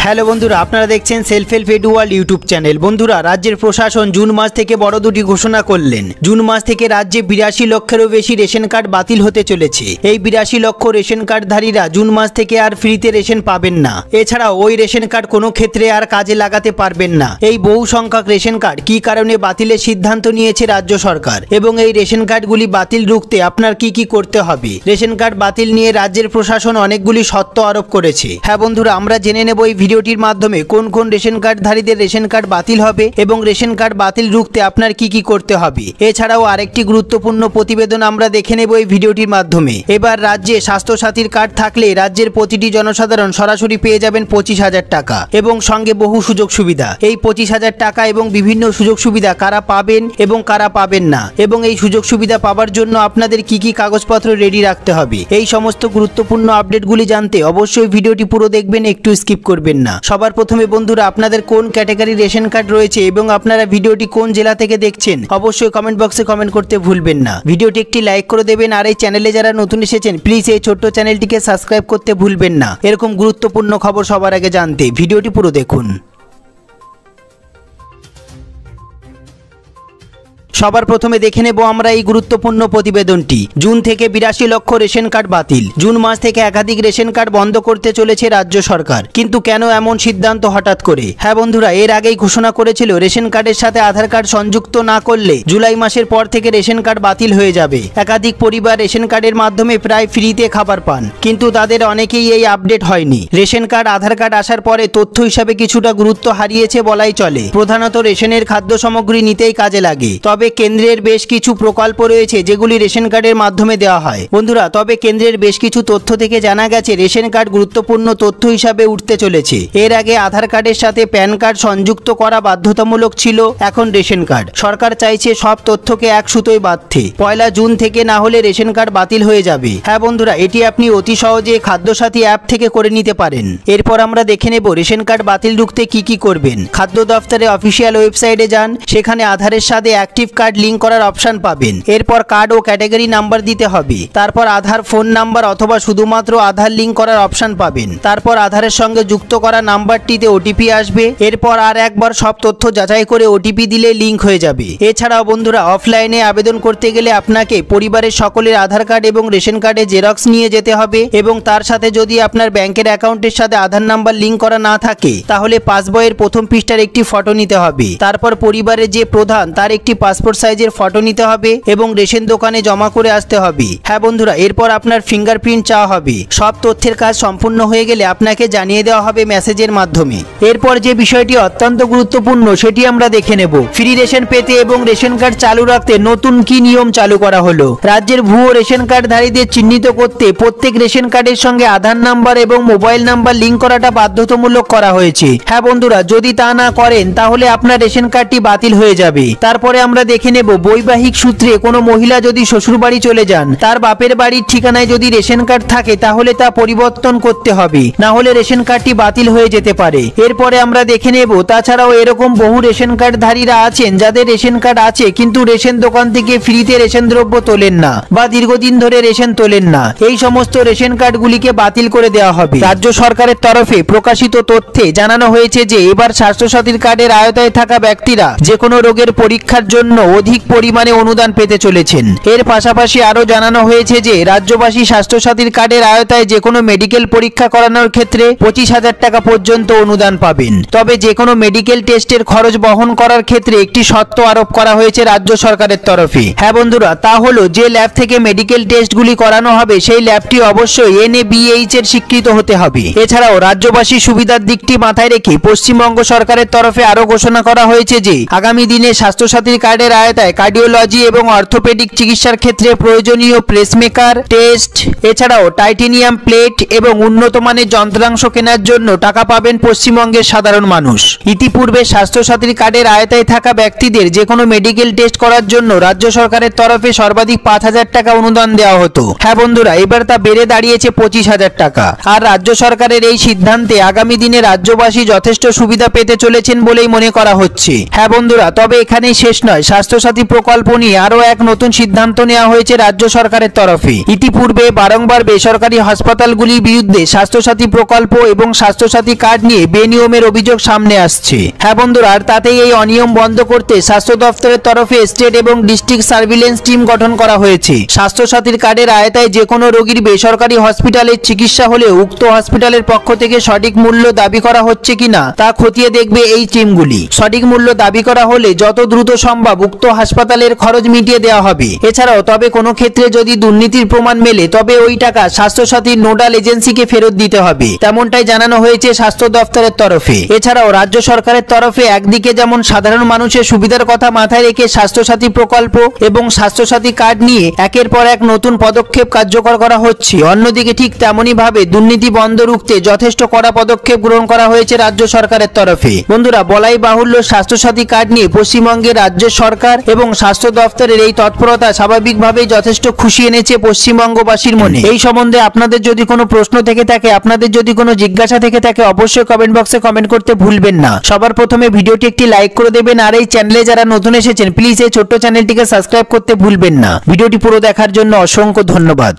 Hello বন্ধুরা, আপনারা দেখছেন self help edu world YouTube channel. বন্ধুরা, রাজ্যের প্রশাসন জুন মাস থেকে বড় দুটি ঘোষণা করলেন। জুন মাস থেকে রাজ্যে 82 লক্ষেরও বেশি রেশন কার্ড বাতিল হতে চলেছে। এই 82 লক্ষ রেশন কার্ডধারীরা জুন মাস থেকে আর ফ্রিতে রেশন পাবেন না। এছাড়াও ওই রেশন কার্ড কোনো ক্ষেত্রে আর কাজে লাগাতে পারবেন না। এই বহু সংখ্যক রেশন কার্ড কি কারণে বাতিলের সিদ্ধান্ত নিয়েছে রাজ্য সরকার এবং এই রেশন কার্ডগুলি বাতিল রুখতে আপনার কি করতে হবে। রেশন কার্ড বাতিল নিয়ে রাজ্যের প্রশাসন অনেকগুলি শর্ত আরোপ করেছে। হ্যাঁ বন্ধুরা, আমরা জেনে নেব এই ভিডিওটির মাধ্যমে কোন কোন রেশন কার্ডধারীদের রেশন কার্ড বাতিল হবে এবং রেশন কার্ড বাতিল রুখতে আপনার কি করতে হবে। এছাড়াও আরেকটি গুরুত্বপূর্ণ প্রতিবেদন আমরা দেখে নেব এই ভিডিওটির মাধ্যমে। এবার রাজ্যে স্বাস্থ্যসাথীর কার্ড থাকলে রাজ্যের প্রতিটি জনসাধারণ সরাসরি পেয়ে যাবেন 25,000 টাকা এবং সঙ্গে বহু সুযোগ সুবিধা। এই 25,000 টাকা এবং বিভিন্ন সুযোগ সুবিধা কারা পাবেন এবং কারা পাবেন না এবং এই সুযোগ সুবিধা পাওয়ার জন্য আপনাদের কি কাগজপত্র রেডি রাখতে হবে, এই সমস্ত গুরুত্বপূর্ণ আপডেটগুলি জানতে অবশ্যই ভিডিওটি পুরো দেখবেন, একটু স্কিপ করবেন না। সবার প্রথমে বন্ধুরা, আপনাদের কোন ক্যাটাগরি রেশন কার্ড রয়েছে এবং আপনারা ভিডিওটি কোন জেলা থেকে দেখছেন অবশ্যই কমেন্ট বক্সে কমেন্ট করতে ভুলবেন না। ভিডিওটি একটি লাইক করে দেবেন আর এই চ্যানেলে যারা নতুন এসেছেন প্লিজ এই ছোট্ট চ্যানেলটিকে সাবস্ক্রাইব করতে ভুলবেন না। এরকম গুরুত্বপূর্ণ খবর সবার আগে জানতে ভিডিওটি পুরো দেখুন। সবার প্রথমে দেখে নেব আমরা এই গুরুত্বপূর্ণ প্রতিবেদনটি। জুন থেকে 82 লক্ষ রেশন কার্ড বাতিল। জুন মাস থেকে একাধিক রেশন কার্ড বন্ধ করতে চলেছে রাজ্য সরকার, কিন্তু কেন এমন সিদ্ধান্ত হঠাৎ করে? হ্যাঁ বন্ধুরা, এর আগেই ঘোষণা করেছিল রেশন কার্ডের সাথে আধার কার্ড সংযুক্ত না করলে জুলাই মাসের পর থেকে রেশন কার্ড বাতিল হয়ে যাবে। একাধিক পরিবার রেশন কার্ডের মাধ্যমে প্রায় ফ্রিতে খাবার পান, কিন্তু তাদের অনেকেই এই আপডেট হয়নি। রেশন কার্ড আধার কার্ড আসার পরে তথ্য হিসাবে কিছুটা গুরুত্ব হারিয়েছে বলাই চলে। প্রধানত রেশনের খাদ্য সামগ্রী নিতেই কাজে লাগে। তবে কেন্দ্রের বেশ কিছু প্রকল্প রয়েছে যেগুলি রেশন কার্ডের মাধ্যমে দেওয়া হয়। বন্ধুরা, তবে কেন্দ্রের বেশ কিছু তথ্য থেকে জানা গেছে রেশন কার্ড গুরুত্বপূর্ণ তথ্য হিসাবে উঠতে চলেছে। এর আগে আধার কার্ডের সাথে প্যান কার্ড সংযুক্ত করা বাধ্যতামূলক ছিল, এখন রেশন কার্ড। সরকার চাইছে সব তথ্যকে এক সুতোয় বাঁধতে। 1 জুন থেকে না হলে রেশন কার্ড বাতিল হয়ে যাবে। হ্যাঁ বন্ধুরা, এটি আপনি অতি সহজে খাদ্যসাথী অ্যাপ থেকে করে নিতে পারেন। এরপর আমরা দেখে নেব রেশন কার্ড বাতিল রুখতে কি করবেন। খাদ্য দফতরের অফিসিয়াল ওয়েবসাইটে যান, সেখানে আধারের সাথে অ্যাক্টিভ কার্ড লিংক করার অপশন পাবেন। এরপর কার্ড ও ক্যাটাগরি নাম্বার দিতে হবে। তারপর আধার ফোন নাম্বার অথবা শুধুমাত্র আধার লিংক করার অপশন পাবেন। তারপর আধারের সঙ্গে যুক্ত করা নাম্বারটিতে ওটিপি আসবে। এরপর আর একবার সব তথ্য যাচাই করে ওটিপি দিলে লিংক হয়ে যাবে। এছাড়াও বন্ধুরা, অফলাইনে আবেদন করতে গেলে আপনাকে পরিবারের সকলের আধার কার্ড এবং রেশন কার্ডের জেরক্স নিয়ে যেতে হবে এবং তার সাথে যদি আপনার ব্যাংকের অ্যাকাউন্টের সাথে আধার নাম্বার লিংক করা না থাকে তাহলে পাসবইয়ের প্রথম পৃষ্ঠার একটি ফটো নিতে হবে। তারপর পরিবারের যে প্রধান তার একটি পাসপোর্ট সাইজের ফটো নিতে হবে এবং রেশন দোকানে জমা করে আসতে হবে। হ্যাঁ বন্ধুরা, এরপর আপনার ফিঙ্গারপ্রিন্ট চাওয়া হবে। সব তথ্যের কাজ সম্পূর্ণ হয়ে গেলে আপনাকে জানিয়ে দেওয়া হবে মেসেজের মাধ্যমে। এরপর যে বিষয়টি অত্যন্ত গুরুত্বপূর্ণ সেটি আমরা দেখে নেব। ফ্রি রেশন পেতে এবং রেশন কার্ড চালু রাখতে নতুন কি নিয়ম চালু করা হলো। রাজ্যের ভুয়ো রেশন কার্ডধারীদের চিহ্নিত করতে প্রত্যেক রেশন কার্ডের সঙ্গে আধার নাম্বার এবং মোবাইল নাম্বার লিংক করাটা বাধ্যতামূলক করা হয়েছে। হ্যাঁ বন্ধুরা, যদি তা না করেন তাহলে আপনার রেশন কার্ডটি বাতিল হয়ে যাবে। তারপরে আমরা দেখে নেব বৈবাহিক সূত্রে কোনো মহিলা যদি শ্বশুর বাড়ি চলে যান, তার বাপের বাড়ির ঠিকানায় যদি রেশন কার্ড থাকে তাহলে তা পরিবর্তন করতে হবে, না হলে রেশন কার্ডটি বাতিল হয়ে যেতে পারে। এরপরে আমরা দেখে নেব তাছাড়াও এরকম বহু রেশন কার্ডধারীরা আছেন যাদের রেশন কার্ড আছে কিন্তু রেশন দোকান থেকে ফ্রিতে রেশন দ্রব্য তোলেন না বা দীর্ঘদিন ধরে রেশন তোলেন না। এই সমস্ত রেশন কার্ডগুলিকে বাতিল করে দেওয়া হবে। রাজ্য সরকারের তরফে প্রকাশিত তথ্যে জানানো হয়েছে যে এবার স্বাস্থ্যসাথীর কার্ডের আওতায় থাকা ব্যক্তিরা যে কোনো রোগের পরীক্ষার জন্য অধিক পরিমাণে অনুদান পেতে চলেছেন। এর পাশাপাশি আরো জানানো হয়েছে যে রাজ্যবাসী স্বাস্থ্যসাথীর কার্ডের আওতায় যে কোনো মেডিকেল পরীক্ষা করানোর ক্ষেত্রে 25,000 টাকা পর্যন্ত অনুদান পাবেন। তবে যে কোনো মেডিকেল টেস্টের খরচ বহন করার ক্ষেত্রে একটি শর্ত আরোপ করা হয়েছে রাজ্য সরকারের তরফে। হ্যাঁ বন্ধুরা, তা হলো যে ল্যাব থেকে মেডিকেল টেস্টগুলি করানো হবে সেই ল্যাবটি অবশ্যই NABH এর স্বীকৃত হতে হবে। এছাড়াও রাজ্যবাসী সুবিধার দিকটি মাথায় রেখে পশ্চিমবঙ্গ সরকারের তরফে আরো ঘোষণা করা হয়েছে যে আগামী দিনে স্বাস্থ্যসাথীর কার্ডের আওতায় কার্ডিওলজি এবং অর্থোপেডিক চিকিৎসার ক্ষেত্রে প্রয়োজনীয় প্লেসমেকার টেস্ট, এছাড়াও টাইটেনিয়াম প্লেট এবং উন্নত মানের যন্ত্রাংশ কেনার জন্য টাকা পাবেন পশ্চিমবঙ্গের সাধারণ মানুষ। ইতিপূর্বে স্বাস্থ্যসাথীর কার্ডের আওতায় থাকা ব্যক্তিদের যে কোনো মেডিকেল টেস্ট করার জন্য রাজ্য সরকারের তরফে সর্বাধিক 5,000 টাকা অনুদান দেওয়া হতো। হ্যাঁ বন্ধুরা, এবার তা বেড়ে দাঁড়িয়েছে 25,000 টাকা। আর রাজ্য সরকারের এই সিদ্ধান্তে আগামী দিনে রাজ্যবাসী যথেষ্ট সুবিধা পেতে চলেছেন বলেই মনে করা হচ্ছে। হ্যাঁ বন্ধুরা, তবে এখানেই শেষ নয়। স্বাস্থ্যসাথী প্রকল্প নিয়ে আরও এক নতুন সিদ্ধান্ত নেওয়া হয়েছে রাজ্য সরকারের তরফে। ইতিপূর্বে বারংবার বেসরকারি হাসপাতালগুলির বিরুদ্ধে স্বাস্থ্যসাথী প্রকল্প এবং স্বাস্থ্যসাথী কার্ড নিয়ে বেনিয়মের অভিযোগ সামনে আসছে। হ্যাঁ বন্ধুরা, আর তাতেই এই অনিয়ম বন্ধ করতে স্বাস্থ্য দপ্তরের তরফে স্টেট এবং ডিস্ট্রিক্ট সার্ভিলেন্স টিম গঠন করা হয়েছে। স্বাস্থ্যসাথীর কার্ডের আওতায় যে কোনো রোগীর বেসরকারি হসপিটালের চিকিৎসা হলে উক্ত হসপিটালের পক্ষ থেকে সঠিক মূল্য দাবি করা হচ্ছে কিনা তা খতিয়ে দেখবে এই টিমগুলি। সঠিক মূল্য দাবি করা হলে যত দ্রুত সম্ভব উক্ত হাসপাতালের খরচ মিটিয়ে দেওয়া হবে। এছাড়াও তবে কোনো ক্ষেত্রে যদি দুর্নীতির প্রমাণ মেলে তবে ওই টাকা স্বাস্থ্যসাথীর নোডাল এজেন্সিকে ফেরত দিতে হবে, তেমনটাই জানানো হয়েছে স্বাস্থ্য দপ্তরের তরফে। এছাড়াও রাজ্য সরকারের তরফে একদিকে যেমন সাধারণ মানুষের সুবিধার কথা মাথায় রেখে স্বাস্থ্যসাথী প্রকল্প এবং স্বাস্থ্যসাথী কার্ড নিয়ে একের পর এক নতুন পদক্ষেপ কার্যকর করা হচ্ছে, অন্যদিকে ঠিক তেমনই ভাবে দুর্নীতি বন্ধ রুখতে যথেষ্ট কড়া পদক্ষেপ গ্রহণ করা হয়েছে রাজ্য সরকারের তরফে। বন্ধুরা, বলাই বাহুল্য স্বাস্থ্যসাথী কার্ড নিয়ে পশ্চিমবঙ্গের রাজ্য সরকার এবং স্বাস্থ্য দপ্তরের এই তৎপরতা স্বাভাবিকভাবেই যথেষ্ট খুশি এনেছে পশ্চিমবঙ্গবাসীর মনে। এই সম্বন্ধে আপনাদের যদি কোনো প্রশ্ন থেকে থাকে, আপনাদের যদি কোনো জিজ্ঞাসা থেকে থাকে, অবশ্যই কমেন্ট বক্সে কমেন্ট করতে ভুলবেন না। সবার প্রথমে ভিডিওটি একটি লাইক করে দেবেন, আর এই চ্যানেলে যারা নতুন এসেছেন প্লিজ এই ছোট্ট চ্যানেলটিকে সাবস্ক্রাইব করতে ভুলবেন না। ভিডিওটি পুরো দেখার জন্য অসংখ্য ধন্যবাদ।